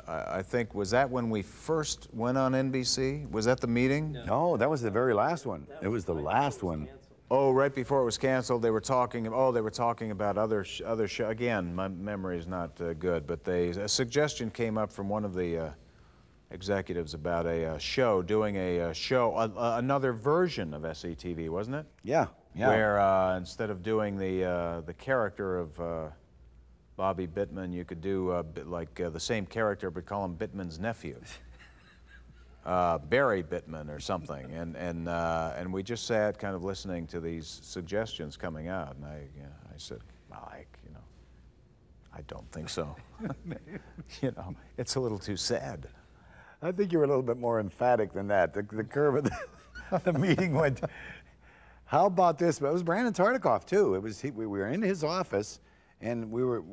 I think, was that when we first went on NBC? Was that the meeting? No, that was the very last one. It was the last one. Oh, right before it was canceled, they were talking. Oh, they were talking about other show. Again, my memory is not good, but a suggestion came up from one of the executives about a show, doing a show, another version of SCTV, wasn't it? Yeah, yeah. Where instead of doing the character of Bobby Bittman, you could do like the same character, but call him Bittman's nephew. Barry Bittman or something, and we just sat kind of listening to these suggestions coming out, and I said, Mike, you know, I don't think so. You know, it's a little too sad. I think you were a little bit more emphatic than that. The curve of the meeting went, how about this? But it was Brandon Tartikoff too. It was we were in his office, and we were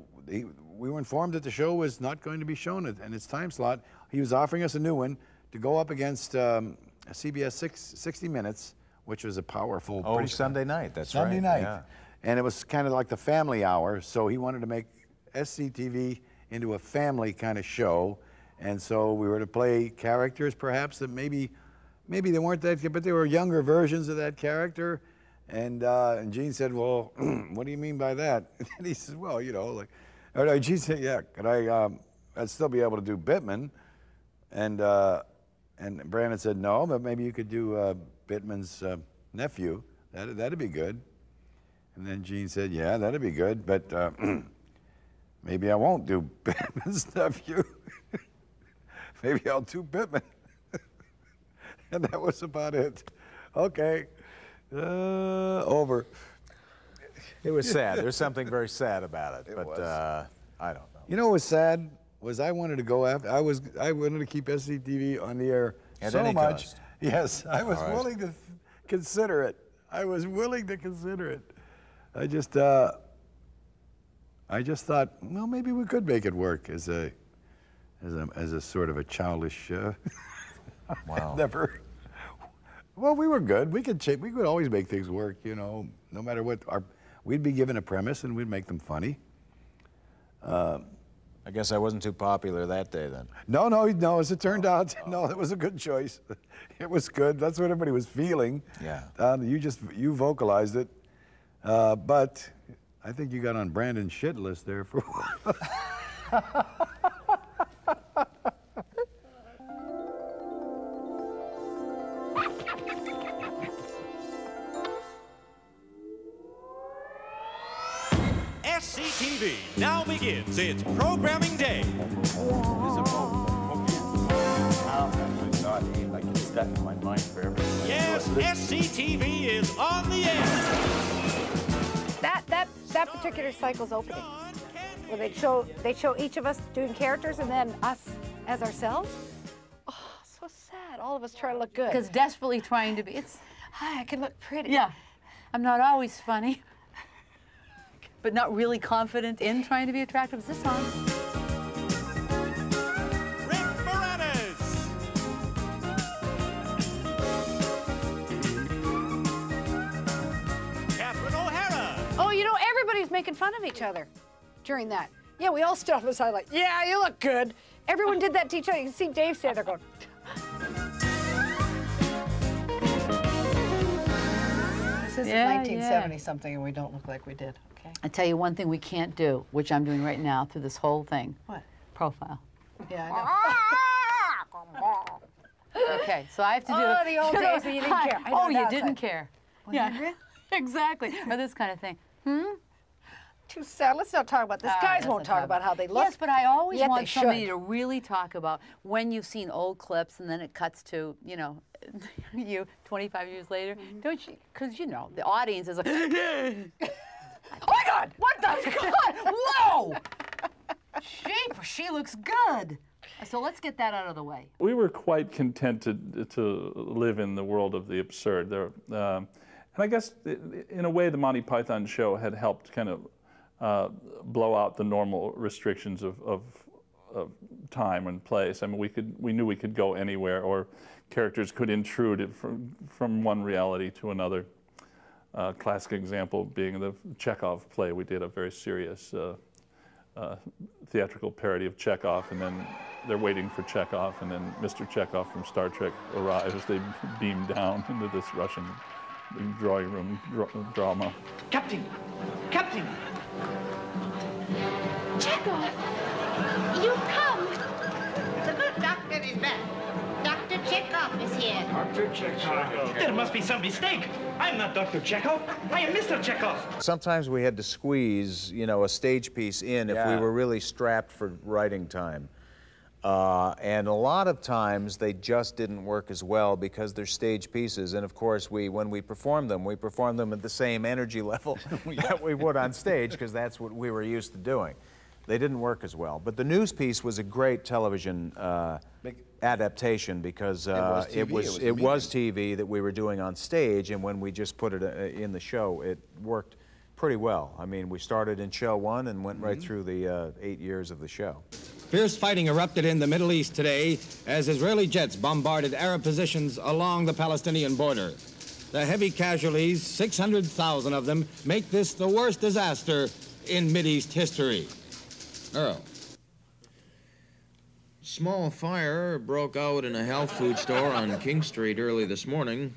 informed that the show was not going to be shown in its time slot. He was offering us a new one to go up against CBS 60 Minutes, which was a powerful... Oh, Sunday night, that's right. Sunday night. Yeah. And it was kind of like the family hour, so he wanted to make SCTV into a family kind of show. And so we were to play characters, perhaps, that maybe they weren't that good, but they were younger versions of that character. And Gene said, well, what do you mean by that? And he said, well, you know, like... Or Gene said, yeah, could I'd still be able to do Bittman. And Brandon said, no, but maybe you could do Bittman's nephew. That'd be good. And then Gene said, yeah, that'd be good, but maybe I won't do Bittman's nephew. Maybe I'll do Bittman. And that was about it. Okay, over. It was sad. There's something very sad about it, but I don't know. You know what was sad? Was I wanted to go after, I wanted to keep SCTV on the air At so any much. cost. Yes, I was All willing to consider it. I was willing to consider it. I just thought, well, maybe we could make it work as a sort of a childish. Wow. Never. Well, we were good. We could always make things work. You know, no matter what. We'd be given a premise and we'd make them funny. I guess I wasn't too popular that day then. No, as it turned out, no, it was a good choice. It was good. That's what everybody was feeling. Yeah. You vocalized it. But I think you got on Brandon's shit list there for a while. SCTV now begins its programming day. I get stuck in my mind forever. Yes, SCTV is on the air. That particular cycle's opening, where they show each of us doing characters and then us as ourselves. Oh, so sad. All of us try to look good. Because desperately trying to be. Hi, I can look pretty. Yeah, I'm not always funny, but not really confident in trying to be attractive. Is this on? Everybody's making fun of each other during that. Yeah, we all stood off the side like, yeah, you look good. Everyone did that to each other. You can see Dave stand there going. This isn't 1970 something and we don't look like we did, okay? I tell you one thing we can't do, which I'm doing right now through this whole thing. What? Profile. Yeah, I know. Okay, so I have to do... Oh, the old days when you didn't care. Oh, you didn't care. Well, yeah, exactly. Or this kind of thing. Too sad. Let's not talk about this. Guys won't talk about how they look. Yes, but I always Yet want they somebody should. to really talk about when you've seen old clips and then it cuts to, you know, you 25 years later. Don't you? Because, you know, the audience is like, oh my God! What the God? Whoa! She looks good. So let's get that out of the way. We were quite content to live in the world of the absurd. And I guess, in a way, the Monty Python show had helped kind of blow out the normal restrictions of time and place. I mean, we knew we could go anywhere, or characters could intrude it from one reality to another. Classic example being the Chekhov play. We did a very serious theatrical parody of Chekhov, and then they're waiting for Chekhov, and then Mr. Chekhov from Star Trek arrives. They beam down into this Russian drawing room drama. Captain! Captain! Chekhov! You've come! The good doctor is back. Dr. Chekhov is here. Dr. Chekhov. There must be some mistake. I'm not Dr. Chekhov. I am Mr. Chekhov. Sometimes we had to squeeze, you know, a stage piece in if we were really strapped for writing time. And a lot of times they just didn't work as well because they're stage pieces. And of course, when we performed them at the same energy level that we would on stage, because that's what we were used to doing. They didn't work as well. But the news piece was a great television adaptation because it was TV that we were doing on stage, and when we just put it in the show, it worked pretty well. I mean, we started in show 1 and went right through the 8 years of the show. Fierce fighting erupted in the Middle East today as Israeli jets bombarded Arab positions along the Palestinian border. The heavy casualties, 600,000 of them, make this the worst disaster in Mideast history. Earl. Small fire broke out in a health food store on King Street early this morning.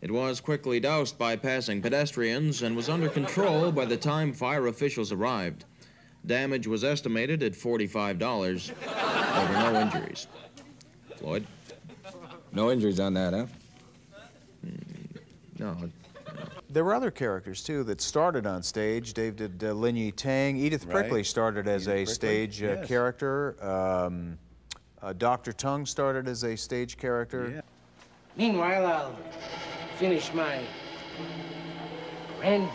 It was quickly doused by passing pedestrians and was under control by the time fire officials arrived. Damage was estimated at $45. There were no injuries. Floyd? No injuries on that, huh? No. There were other characters, too, that started on stage. Dave did Lin Yi Tang. Edith Prickley started as a stage character. Dr. Tongue started as a stage character. Yeah. Meanwhile, I'll finish my brandy.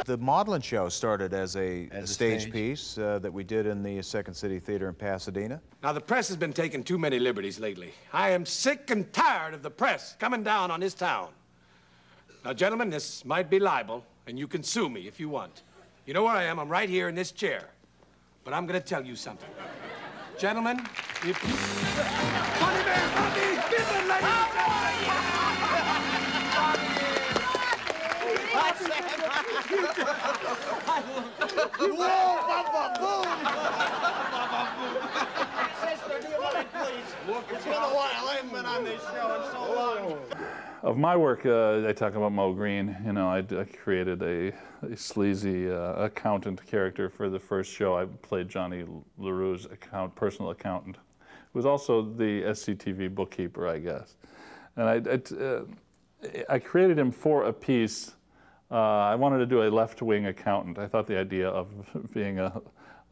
The Maudlin Show started as a stage piece that we did in the Second City Theater in Pasadena. Now, the press has been taking too many liberties lately. I am sick and tired of the press coming down on this town. Now, gentlemen, this might be libel, and you can sue me if you want. You know where I am? I'm right here in this chair. But I'm going to tell you something. Gentlemen, if... Funny man, Funny! Get the lady! Whoa, Baba, boom! Sister, do you mind, please? It's been a while. I haven't been on this show in so long. Of my work, I talk about Mo Green. You know, I created a sleazy accountant character for the first show. I played Johnny LaRue's personal accountant, who was also the SCTV bookkeeper, I guess. And I created him for a piece. I wanted to do a left-wing accountant. I thought the idea of being a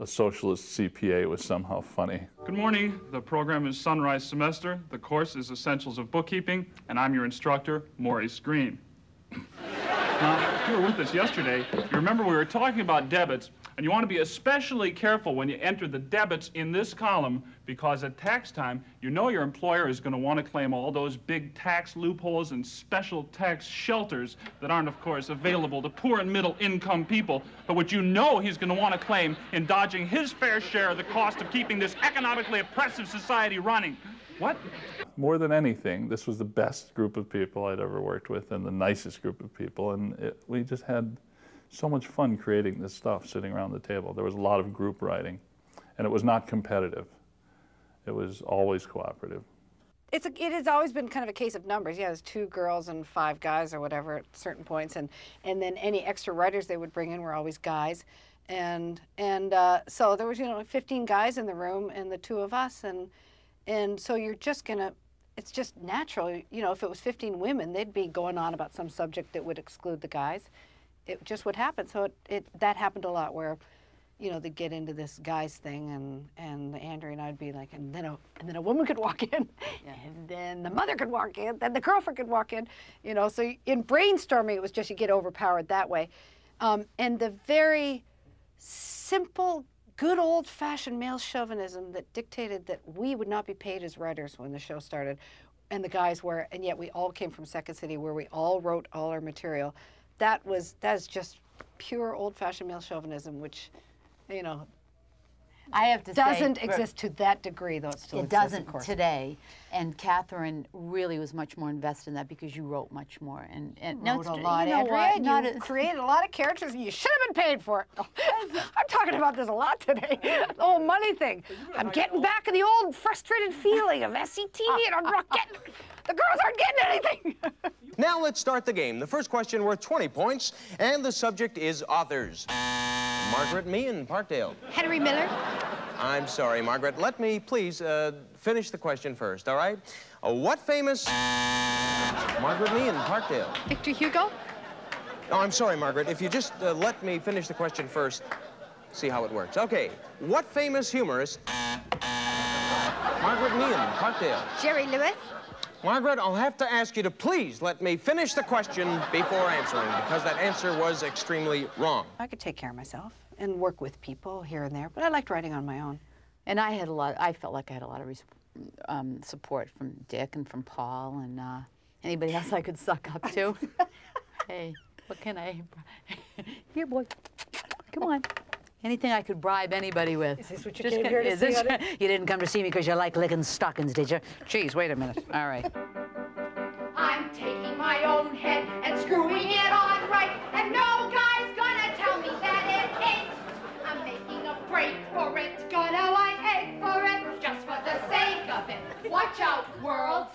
socialist CPA was somehow funny. Good morning. The program is Sunrise Semester. The course is Essentials of Bookkeeping, and I'm your instructor, Maurice Green. Now, if you were with us yesterday, you remember we were talking about debits, and you want to be especially careful when you enter the debits in this column, because at tax time, you know your employer is going to want to claim all those big tax loopholes and special tax shelters that aren't, of course, available to poor and middle income people, but which you know he's going to want to claim in dodging his fair share of the cost of keeping this economically oppressive society running. What? More than anything, this was the best group of people I'd ever worked with and the nicest group of people, and we just had so much fun creating this stuff sitting around the table. There was a lot of group writing, and it was not competitive. It was always cooperative. It has always been kind of a case of numbers. Yeah, there's 2 girls and 5 guys or whatever at certain points, and then any extra writers they would bring in were always guys. And so there was, 15 guys in the room and the 2 of us, and so you're just gonna, it's just natural. If it was 15 women, they'd be going on about some subject that would exclude the guys. It just would happen. So that happened a lot where, they'd get into this guys thing, and Andrea and I'd be like, and then a woman could walk in, and then the mother could walk in, then the girlfriend could walk in, So in brainstorming, it was just you get overpowered that way, and the very simple, good old-fashioned male chauvinism that dictated that we would not be paid as writers when the show started, and the guys were, and yet we all came from Second City where we all wrote all our material. That's just pure old-fashioned male chauvinism, which, I have to say, doesn't exist to that degree, though it still exists, doesn't of course. today. And Catherine really was much more invested in that because you wrote much more. And wrote a lot, Andrea, and you created a lot of characters. You should have been paid for it. I'm talking about this a lot today. The whole money thing. I'm getting back to the old frustrated feeling of SCTV, and I'm not getting. The girls aren't getting anything. Now let's start the game. The first question worth 20 points, and the subject is authors. Margaret Meehan, Parkdale. Henry Miller. I'm sorry, Margaret. Let me please finish the question first, all right? What famous... Margaret Meehan, Parkdale. Victor Hugo. Oh, I'm sorry, Margaret. If you just let me finish the question first, see how it works. Okay. What famous humorist... Margaret Meehan, Parkdale. Jerry Lewis. Margaret, I'll have to ask you to please let me finish the question before answering, because that answer was extremely wrong. I could take care of myself and work with people here and there, but I liked writing on my own. And I felt like I had a lot of support from Dick and from Paul and anybody else I could suck up to. Hey, what can I... Here, boy. Come on. Anything I could bribe anybody with. Is this what you came here to see? You didn't come to see me because you like licking stockings, did you? Geez, wait a minute. All right. I'm taking my own head and screwing it on right, and no guy's gonna tell me that it ain't. I'm making a break for it, gonna white egg for it, just for the sake of it. Watch out, world.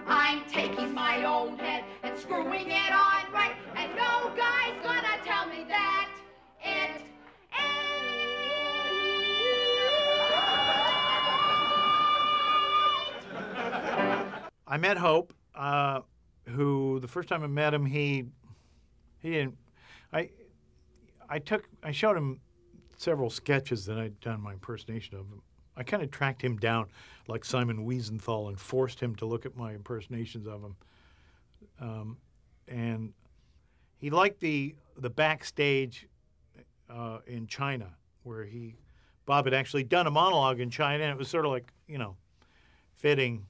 I'm taking my own head and screwing it on right, and no guy's gonna tell me that it ain't. I met Hope, who the first time I met him, he didn't. I showed him several sketches that I'd done my impersonation of him. I kind of tracked him down like Simon Wiesenthal and forced him to look at my impersonations of him. And he liked the backstage in China, where Bob had actually done a monologue in China, and it was sort of like, you know, fitting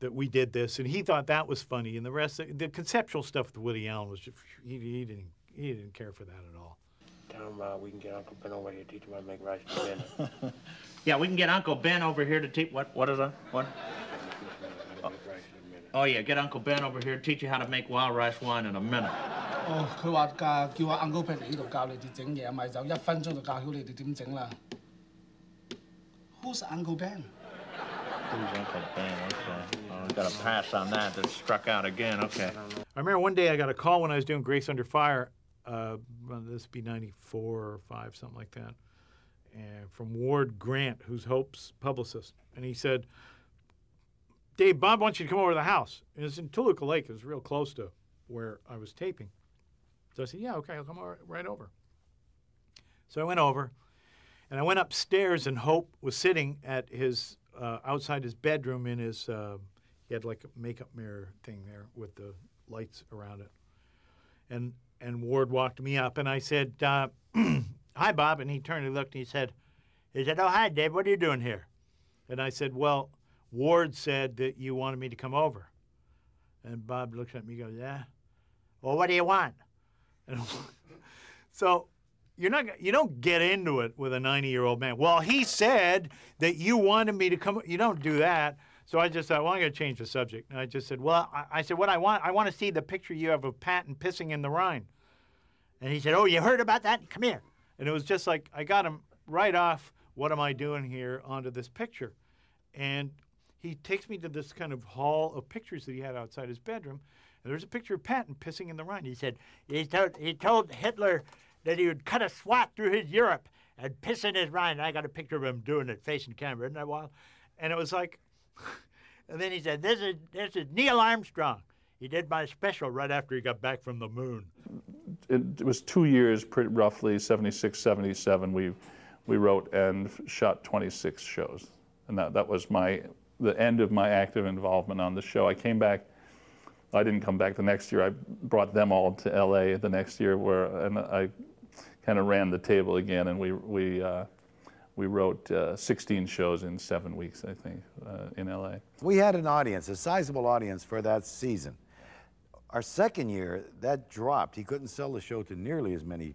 that we did this, and he thought that was funny. And the rest, the conceptual stuff with Woody Allen was just, he didn't care for that at all. Tell him we can get Uncle Ben over here to teach him how to make rice and Ben. Yeah, we can get Uncle Ben over here to teach. What is that? What? Oh yeah, get Uncle Ben over here to teach you how to make wild rice wine in a minute. 哦，佢話叫阿 Uncle Ben 嚟呢度教你哋整嘢，咪就1分鐘就教曉你哋點整啦。Who's Uncle Ben? Who's Uncle Ben? Okay. Oh, got a pass on that. That struck out again. Okay. I remember one day I got a call when I was doing Grace Under Fire. This would be 94 or 5, something like that. And from Ward Grant, who's Hope's publicist. And he said, Dave, Bob wants you to come over to the house. And it's in Toluca Lake. It was real close to where I was taping. So I said, yeah, okay, I'll come right over. So I went over, and I went upstairs, and Hope was sitting at his, outside his bedroom in his, he had like a makeup mirror thing there with the lights around it. And Ward walked me up, and I said, hi, Bob. And he turned and looked, and he said, oh, hi, Dave, what are you doing here? And I said, well, Ward said that you wanted me to come over. And Bob looks at me and goes, yeah? Well, what do you want? And so you don't get into it with a 90-year-old man. Well, he said that you wanted me to come. You don't do that. So I just thought, well, I'm going to change the subject. And I just said, well, I said, what I want to see the picture you have of Patton pissing in the Rhine. And he said, oh, you heard about that? Come here. And it was just like, I got him right off, what am I doing here, onto this picture. And he takes me to this kind of hall of pictures that he had outside his bedroom. And there's a picture of Patton pissing in the Rhine. He said, he told Hitler that he would cut a swath through his Europe and piss in his Rhine. And I got a picture of him doing it, facing camera. Isn't that wild? And it was like, and then he said, this is Neil Armstrong. He did my special right after he got back from the moon. It was 2 years, pretty roughly, 76, 77, we wrote and shot 26 shows. And that was the end of my active involvement on the show. I came back, I didn't come back the next year. I brought them all to LA the next year, and I kind of ran the table again, and we wrote 16 shows in 7 weeks, I think, in LA. We had an audience, a sizable audience for that season. Our second year, that dropped. He couldn't sell the show to nearly as many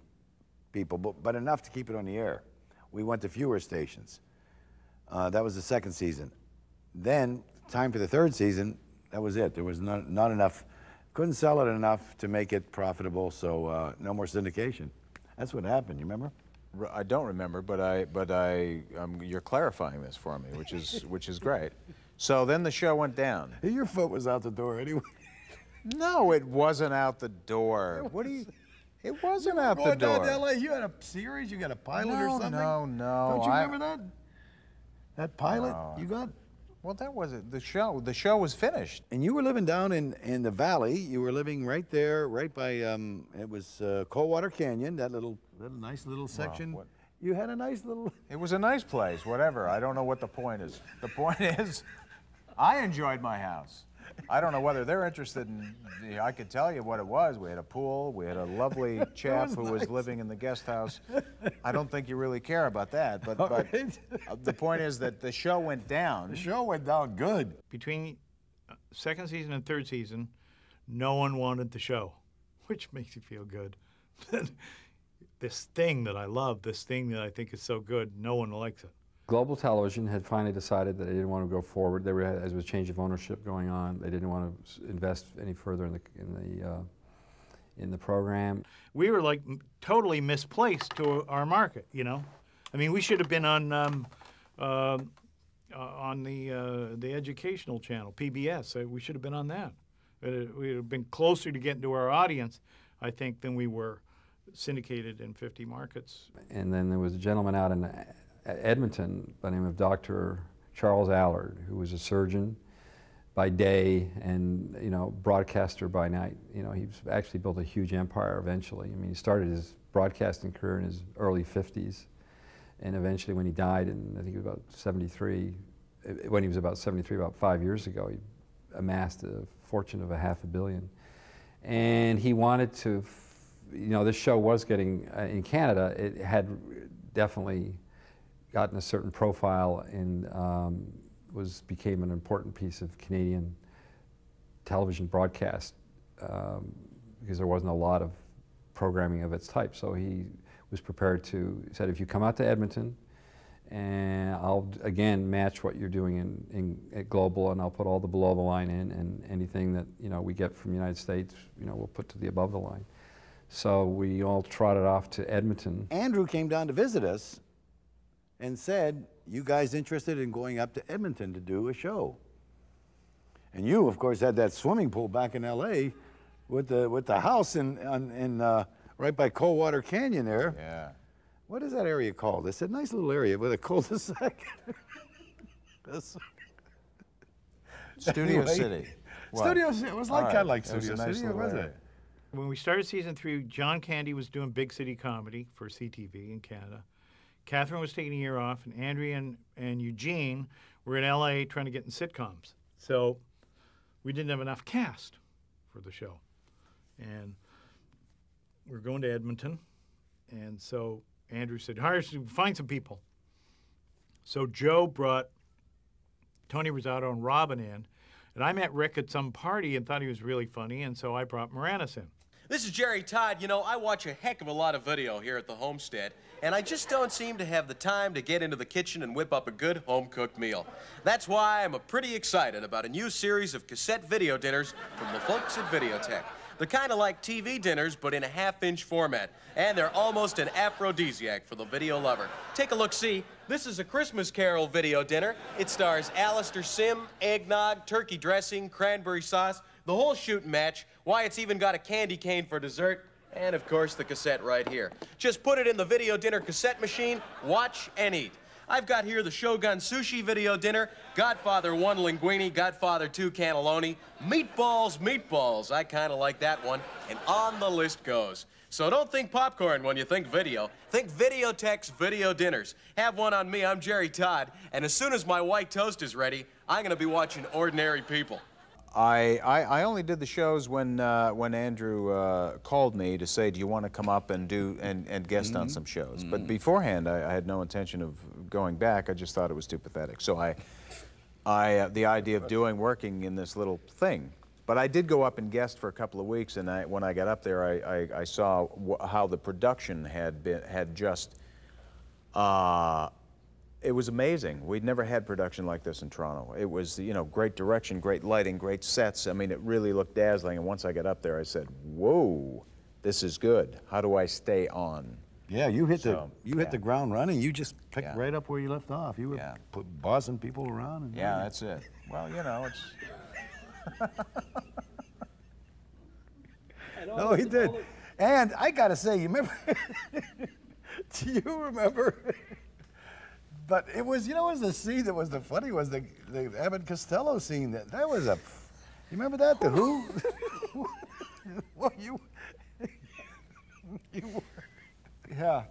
people, but enough to keep it on the air. We went to fewer stations. That was the second season. Then, time for the third season, that was it. There was not enough, couldn't sell it enough to make it profitable, so no more syndication. That's what happened, you remember? I don't remember, but you're clarifying this for me, which is great. So then the show went down. Your foot was out the door anyway. No, it wasn't out the door. What do you? It wasn't out the Going door. down to LA, you had a series, you got a pilot or something? No. Don't you remember that? That pilot No. you got? Well, that wasn't the show. The show was finished. And you were living down in the valley. You were living right there, right by it was Coldwater Canyon, that little nice little section. Well, you had a nice little. It was a nice place. Whatever. I don't know what the point is. The point is, I enjoyed my house. I don't know whether they're interested in. I could tell you what it was. We had a pool. We had a lovely chap who was living in the guest house. I don't think you really care about that, but the point is that the show went down. The show went down good. Between second season and third season, no one wanted the show, which makes you feel good. This thing that I love, this thing that I think is so good, no one likes it. Global Television had finally decided that they didn't want to go forward. There was a change of ownership going on. They didn't want to invest any further in the program. We were like totally misplaced to our market, you know. I mean, we should have been on the educational channel, PBS. We should have been on that. We would have been closer to getting to our audience, I think, than we were syndicated in 50 markets. And then there was a gentleman out in Edmonton by the name of Dr. Charles Allard, who was a surgeon by day and, you know, broadcaster by night. You know, he's actually built a huge empire eventually. I mean, he started his broadcasting career in his early 50s, and eventually when he died in, I think it was about 73, when he was about 73, about 5 years ago, he amassed a fortune of $500 million. And he wanted to, you know, this show was getting, in Canada, it had definitely gotten a certain profile and became an important piece of Canadian television broadcast because there wasn't a lot of programming of its type. So he was prepared to, he said, if you come out to Edmonton, and I'll again match what you're doing at Global, and I'll put all the below the line in, and anything that, you know, we get from the United States, you know, we'll put to the above the line. So we all trotted off to Edmonton. Andrew came down to visit us and said, you guys interested in going up to Edmonton to do a show? And you, of course, had that swimming pool back in LA with the house in right by Coldwater Canyon there. Yeah. What is that area called? It's a nice little area with a cul-de-sac. Studio Anyway, City. Studio City. It was like kind of like Studio nice City, little wasn't area. it? When we started season 3, John Candy was doing big city comedy for CTV in Canada. Catherine was taking a year off, and Andrea and Eugene were in LA trying to get in sitcoms. So we didn't have enough cast for the show. And we're going to Edmonton. And so Andrew said, find some people. So Joe brought Tony Rosato and Robin in. And I met Rick at some party and thought he was really funny, and so I brought Moranis in. This is Jerry Todd. You know, I watch a heck of a lot of video here at the homestead, and I just don't seem to have the time to get into the kitchen and whip up a good home-cooked meal. That's why I'm pretty excited about a new series of cassette video dinners from the folks at Videotech. They're kind of like TV dinners, but in a half-inch format, and they're almost an aphrodisiac for the video lover. Take a look-see. This is a Christmas Carol video dinner. It stars Alistair Sim, eggnog, turkey dressing, cranberry sauce, the whole shooting match. Why, it's even got a candy cane for dessert, and of course the cassette right here. Just put it in the video dinner cassette machine, watch and eat. I've got here the Shogun Sushi video dinner, Godfather 1 linguine, Godfather 2 cannelloni, meatballs, I kind of like that one, and on the list goes. So don't think popcorn when you think video. Think Videotech's video dinners. Have one on me, I'm Jerry Todd, and as soon as my white toast is ready, I'm gonna be watching Ordinary People. I only did the shows when Andrew called me to say, do you want to come up and guest on some shows? But beforehand, I had no intention of going back. I just thought it was too pathetic. So the idea of working in this little thing But I did go up and guest for a couple of weeks, and when I got up there, I saw how the production had just. It was amazing. We'd never had production like this in Toronto. It was, you know, great direction, great lighting, great sets. I mean, it really looked dazzling. And once I got up there, I said, "Whoa, this is good. How do I stay on?" Yeah, you hit the ground running. You just picked right up where you left off. You were bossing people around. And yeah, that's it. Well, you know, it's. No, he did. And I got to say, you remember? Do you remember? But it was, you know, it was the scene that was the funny was the Abbott Costello scene. That was a. You remember that? The Who? Well, you were. Yeah.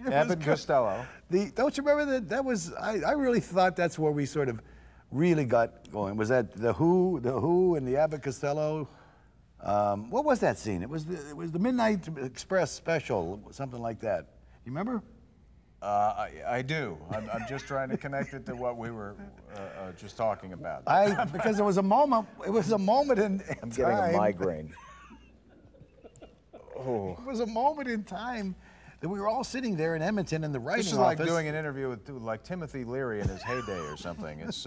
Abbott Costello. Don't you remember that? That was. I really thought that's where we sort of really got going. Was that the Who and the Abbott Costello? What was that scene? It was the Midnight Express special, something like that. You remember? I do. I'm just trying to connect it to what we were just talking about. Because it was a moment. It was a moment in time. I'm getting a migraine. Oh. It was a moment in time that we were all sitting there in Edmonton in the writing office. This is like doing an interview with like Timothy Leary in his heyday or something. It's.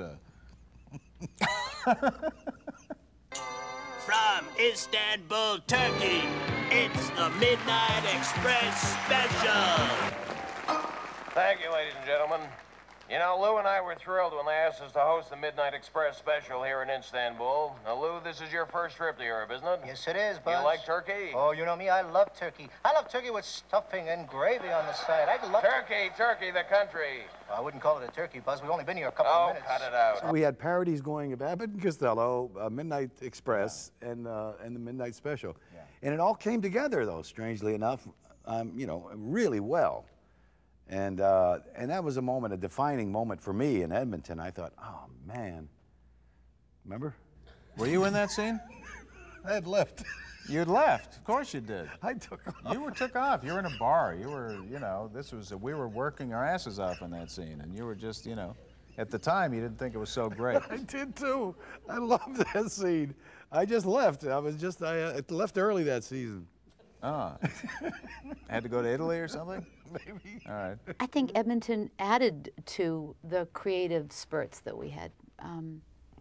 From Istanbul, Turkey, it's the Midnight Express Special. Thank you, ladies and gentlemen. You know, Lou and I were thrilled when they asked us to host the Midnight Express Special here in Istanbul. Now, Lou, this is your first trip to Europe, isn't it? Yes, it is, Buzz. You like turkey? Oh, you know me, I love turkey. I love turkey with stuffing and gravy on the side. I love Turkey, the country. Well, I wouldn't call it a turkey, Buzz. We've only been here a couple of minutes. Oh, cut it out. We had parodies going of Abbott and Costello, Midnight Express, and the Midnight Special. Yeah. And it all came together, though, strangely enough, you know, really well. And that was a defining moment for me in Edmonton. I thought, oh, man. Remember? Were you in that scene? I had left. You had left. Of course you did. I took off. You took off. You were in a bar. You were, you know, we were working our asses off in that scene. And you were just, you know, at the time you didn't think it was so great. I did too. I loved that scene. I just left. I left early that season. Oh. Had to go to Italy or something? Maybe. All right. I think Edmonton added to the creative spurts that we had.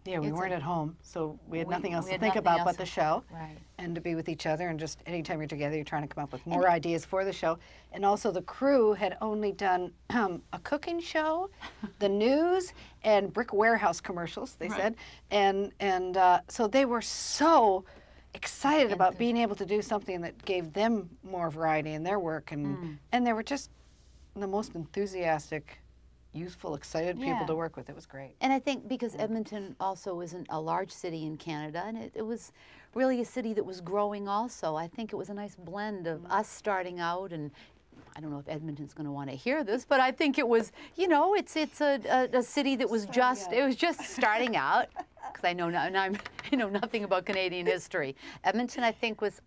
Yeah, we weren't at home, so we had nothing else to think about but the show. Right. And to be with each other, and just anytime you're together, you're trying to come up with more ideas for the show. And also the crew had only done a cooking show, the news, and brick warehouse commercials, they said. And so they were so excited about being able to do something that gave them more variety in their work. And they were just the most enthusiastic, youthful, excited people to work with. It was great. And I think because Edmonton also isn't a large city in Canada, and it was really a city that was growing also. I think it was a nice blend of us starting out, and I don't know if Edmonton's going to want to hear this, but I think it was, you know, it's a city that was just starting out. Because I know nothing about Canadian history. Edmonton, I think, was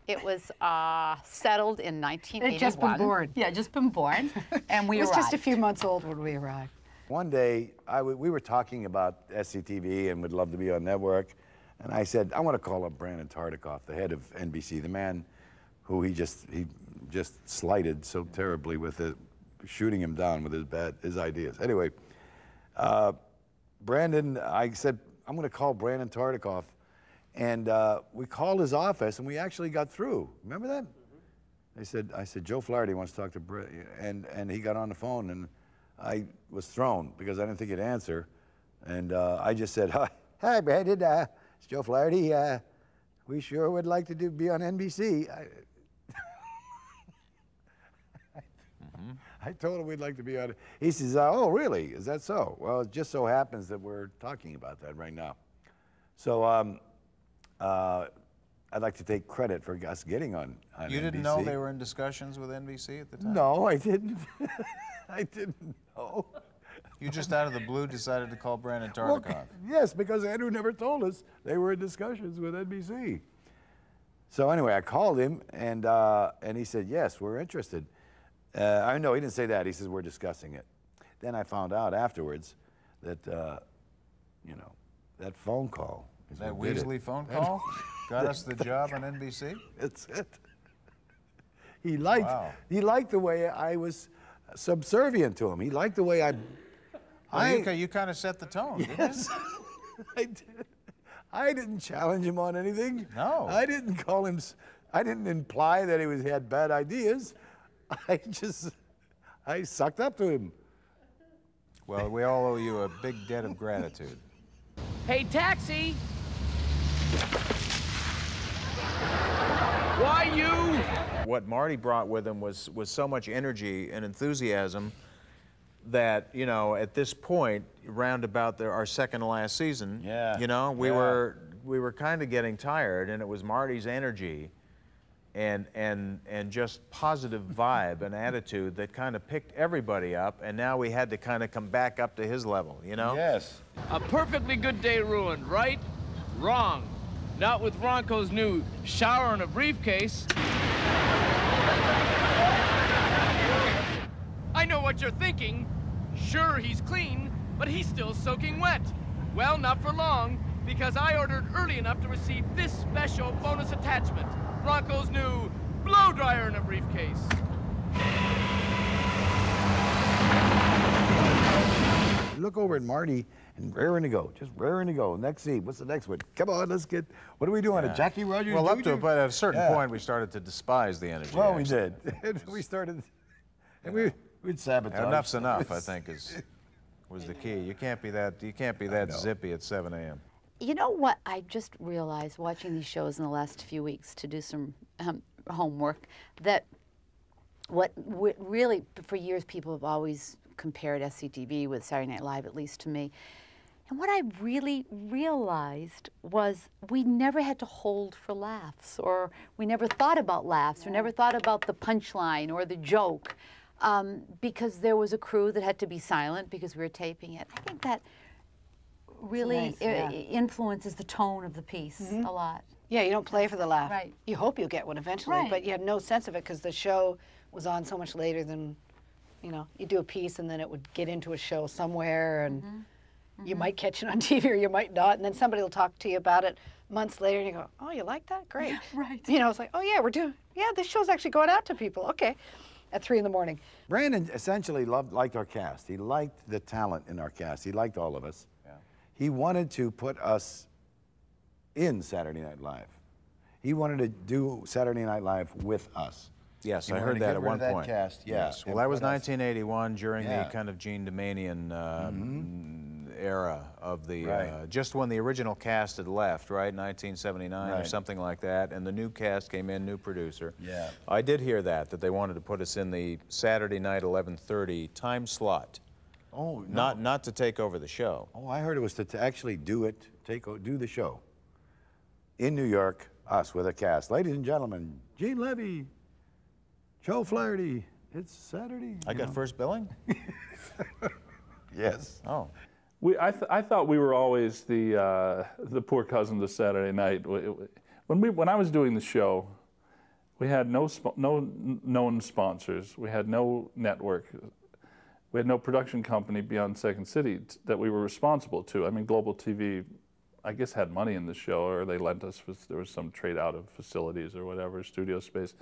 it was settled in 1981. It had just been born. Yeah, just been born, and we arrived. It was just a few months old when we arrived. One day, we were talking about SCTV and would love to be on network, and I said, I want to call up Brandon Tartikoff, the head of NBC, the man who he just slighted so terribly with shooting him down with his ideas. Anyway. Brandon, I said, I'm going to call Brandon Tartikoff. And we called his office, and we actually got through. Remember that? I said, Joe Flaherty wants to talk to Brandon. And he got on the phone, and I was thrown because I didn't think he'd answer. And I just said, hi, Brandon. It's Joe Flaherty. We sure would like to be on NBC. I told him we'd like to be on it. He says, oh, really? Is that so? Well, it just so happens that we're talking about that right now. So I'd like to take credit for us getting on You didn't NBC. know they were in discussions with NBC at the time? No, I didn't. I didn't know. You just out of the blue decided to call Brandon Tartikoff? Well, yes, because Andrew never told us they were in discussions with NBC. So anyway, I called him, and he said, yes, we're interested. I know he didn't say that. He says, we're discussing it. Then I found out afterwards that, you know, that phone call is That what did it. Weasley phone call got us the job on NBC? That's it. He liked, he liked the way I was subservient to him. He liked the way You kind of set the tone, yes, I did. I didn't challenge him on anything. No. I didn't call him, I didn't imply that he had bad ideas. I sucked up to him. Well, we all owe you a big debt of gratitude. Hey, taxi! Why you? What Marty brought with him was so much energy and enthusiasm that, you know, at this point, round about our second to last season, you know, we were kind of getting tired, and it was Marty's energy and just positive vibe and attitude that kind of picked everybody up, and now we had to kind of come back up to his level, you know? Yes. A perfectly good day ruined, right? Wrong. Not with Ronco's new shower in a briefcase. I know what you're thinking. Sure, he's clean, but he's still soaking wet. Well, not for long, because I ordered early enough to receive this special bonus attachment. Ronco's new blow dryer in a briefcase. Look over at Marty and raring to go, just raring to go. Next scene, what's the next one? Come on, let's get, what are we doing, a Jackie Rogers Well, up Jr.? to but at a certain point, we started to despise the energy. Well, actually. we did. We started, and we'd sabotage. Enough's enough, I think, was the key. You can't be that zippy at 7 a.m. You know what I just realized watching these shows in the last few weeks to do some homework, that what really, for years, people have always compared SCTV with Saturday Night Live, at least to me. And what I really realized was we never had to hold for laughs, or we never thought about laughs, or never thought about the punchline or the joke, because there was a crew that had to be silent because we were taping it. I think that really influences the tone of the piece a lot. Yeah, you don't play for the laugh. Right. You hope you'll get one eventually, but you had no sense of it because the show was on so much later than, you know, you do a piece and then it would get into a show somewhere, and you might catch it on TV or you might not, and then somebody will talk to you about it months later and you go, oh, you like that? Great. Yeah, right. You know, it's like, oh yeah, this show's actually going out to people. Okay. At 3 in the morning. Brandon essentially liked our cast. He liked the talent in our cast. He liked all of us. Yeah. He wanted to put us in Saturday Night Live. He wanted to do Saturday Night Live with us. Yes, I heard that at one point. Cast. Yes. Well, that was 1981 during the kind of Gene Domanian era of the, just when the original cast had left, right? 1979 or something like that, and the new cast came in, new producer. Yeah. I did hear that they wanted to put us in the Saturday night 11:30 time slot. Oh, no. Not to take over the show. Oh, I heard it was to actually do it, do the show. In New York, us with a cast. Ladies and gentlemen, Gene Levy, Joe Flaherty, it's Saturday. I got first billing? Yes. Oh. I thought we were always the poor cousin to Saturday Night. When I was doing the show, we had no known sponsors. We had no network. We had no production company beyond Second City that we were responsible to. I mean, Global TV, I guess, had money in the show, or they lent us. There was some trade out of facilities or whatever, studio space.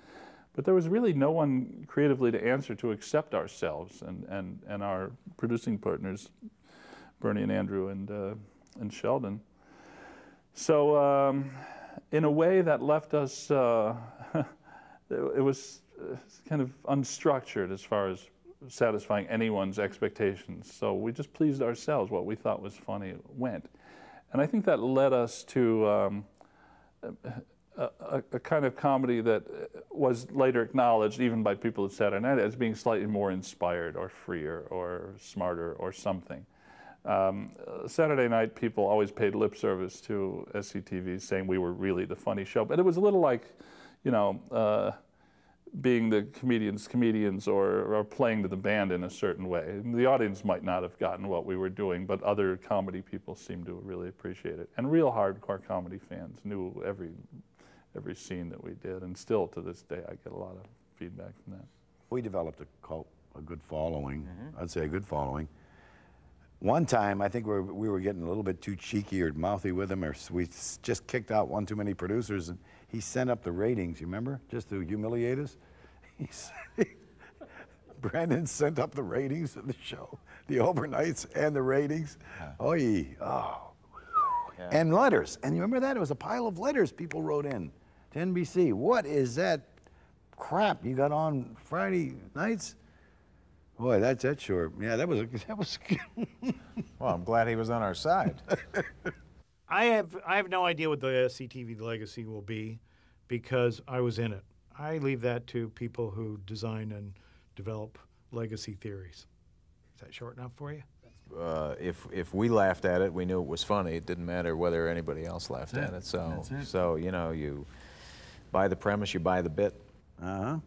But there was really no one creatively to answer to except ourselves and our producing partners, Bernie and Andrew and Sheldon. So in a way that left us, it was kind of unstructured as far as satisfying anyone's expectations. So we just pleased ourselves. What we thought was funny went. And I think that led us to a kind of comedy that was later acknowledged even by people at Saturday Night as being slightly more inspired or freer or smarter or something. Saturday Night people always paid lip service to SCTV, saying we were really the funny show. But it was a little like, you know, being the comedians or playing to the band in a certain way. The audience might not have gotten what we were doing, but other comedy people seemed to really appreciate it. And real hardcore comedy fans knew every scene that we did, and still to this day I get a lot of feedback from that. We developed a good following, I'd say a good following. One time, I think we were getting a little bit too cheeky or mouthy with him, or we just kicked out one too many producers, and he sent up the ratings, you remember? Just to humiliate us. Brandon sent up the ratings of the show, the overnights and the ratings. Oh. Yeah. And letters. And you remember that? It was a pile of letters people wrote in to NBC. What is that crap you got on Friday nights? Boy, that's sure. Yeah, that was. Well, I'm glad he was on our side. I have no idea what the SCTV legacy will be because I was in it. I leave that to people who design and develop legacy theories. Is that short enough for you? If we laughed at it, we knew it was funny. It didn't matter whether anybody else laughed at it. So you know, you buy the premise, you buy the bit. Uh-huh.